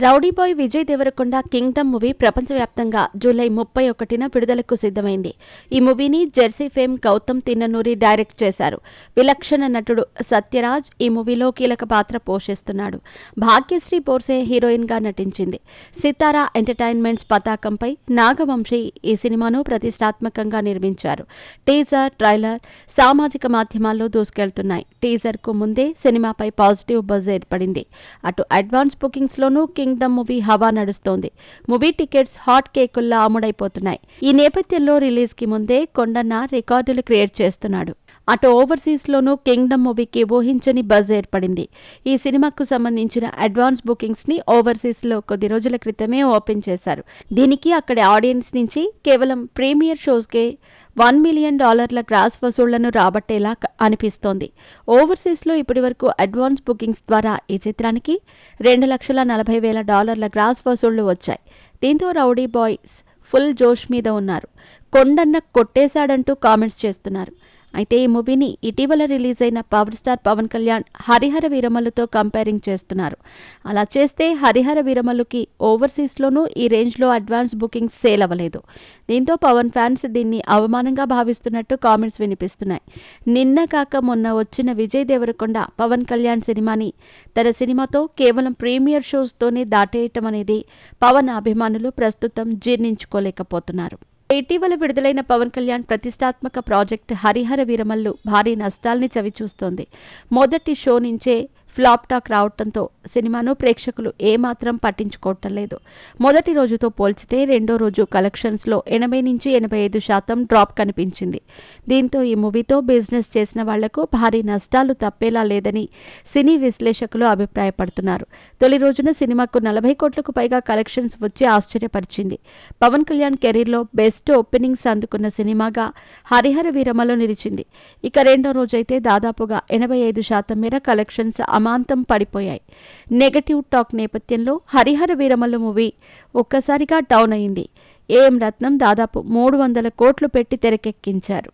Rowdy boy Vijay Deverakonda Kingdom movie ప్రపంచవ్యాప్తంగా July 31న విడుదలకు సిద్ధమైంది. ఈ మూవీని Jersey fame Gowtam Tinnanuri direct చేశారు. విలక్షణ నటుడు సత్యరాజ్ ఈ మూవీలో కీలక పాత్ర పోషిస్తున్నాడు. భాగ్యశ్రీ బోర్సే హీరోయిన్గా నటించింది. సితారా ఎంటర్టైన్మెంట్స్ పతాకంపై నాగవంశీ ఈ సినిమాను ప్రతిష్టాత్మకంగా నిర్మించారు. టీజర్, ట్రైలర్ సామాజిక మాధ్యమాల్లో దూసుకెళ్తున్నాయి. టీజర్కు ముందే సినిమాపై పాజిటివ్ బజ్ ఏర్పడింది. అటు అడ్వాన్స్ బుకింగ్స్లోనూ కింగ్డమ్ మూవీ హవా నడుస్తోంది. మూవీ టికెట్స్ హాట్ కేకుల్లా అమ్ముడైపోతున్నాయి. ఈ నేపథ్యంలో రిలీజ్ కి ముందే కొండన్న రికార్డులు క్రియేట్ చేస్తున్నాడు. అటు ఓవర్సీస్లోనూ కింగ్డమ్ మూవీకి ఊహించని బజ్ ఏర్పడింది. ఈ సినిమాకు సంబంధించిన అడ్వాన్స్ బుకింగ్స్ ని ఓవర్సీస్లో కొద్ది రోజుల క్రితమే ఓపెన్ చేశారు. దీనికి అక్కడి ఆడియన్స్ నుంచి కేవలం ప్రీమియర్ షోస్కే $1 మిలియన్ గ్రాస్ వసూళ్లను రాబట్టేలా అనిపిస్తోంది. ఓవర్సీస్లో ఇప్పటివరకు అడ్వాన్స్ బుకింగ్స్ ద్వారా ఈ చిత్రానికి $2,40,000 గ్రాస్ వసూళ్లు వచ్చాయి. దీంతో రౌడీ బాయ్స్ ఫుల్ జోష్ మీద ఉన్నారు. కొండన్న కొట్టేశాడంటూ కామెంట్స్ చేస్తున్నారు. అయితే ఈ మూవీని ఇటీవల రిలీజ్ అయిన పవర్ స్టార్ పవన్ కళ్యాణ్ హరిహర వీరమల్లుతో కంపేరింగ్ చేస్తున్నారు. అలా చేస్తే హరిహర వీరమల్లుకి ఓవర్సీస్లోనూ ఈ రేంజ్లో అడ్వాన్స్ బుకింగ్స్ సేల్ అవ్వలేదు. దీంతో పవన్ ఫ్యాన్స్ దీన్ని అవమానంగా భావిస్తున్నట్టు కామెంట్స్ వినిపిస్తున్నాయి. నిన్న కాక మొన్న వచ్చిన విజయ్ దేవరకొండ పవన్ కళ్యాణ్ సినిమాని తన సినిమాతో కేవలం ప్రీమియర్ షోస్తోనే దాటేయటం అనేది పవన్ అభిమానులు ప్రస్తుతం జీర్ణించుకోలేకపోతున్నారు. ఇటీవల విడుదలైన పవన్ కళ్యాణ్ ప్రతిష్టాత్మక ప్రాజెక్ట్ హరిహర వీరమల్లు భారీ నష్టాల్ని చవిచూస్తోంది. మొదటి షో నుంచే ఫ్లాప్ టాక్ రావడంతో సినిమాను ప్రేక్షకులు ఏమాత్రం పట్టించుకోవటం లేదు. మొదటి రోజుతో పోల్చితే రెండో రోజు కలెక్షన్స్లో 80-85% డ్రాప్ కనిపించింది. దీంతో ఈ మూవీతో బిజినెస్ చేసిన వాళ్లకు భారీ నష్టాలు తప్పేలా లేదని సినీ విశ్లేషకులు అభిప్రాయపడుతున్నారు. తొలి రోజున సినిమాకు 40 కోట్లకు పైగా కలెక్షన్స్ వచ్చి ఆశ్చర్యపరిచింది. పవన్ కళ్యాణ్ కెరీర్లో బెస్ట్ ఓపెనింగ్స్ అందుకున్న సినిమాగా హరిహర వీరమల్లు నిలిచింది. ఇక రెండో రోజైతే దాదాపుగా 85% మేర కలెక్షన్స్ అమాంతం పడిపోయాయి. నెగటివ్ టాక్ నేపథ్యంలో హరిహర వీరమల్లు మూవీ ఒక్కసారిగా డౌన్ అయింది. ఏఎం రత్నం దాదాపు 300 కోట్లు పెట్టి తెరకెక్కించారు.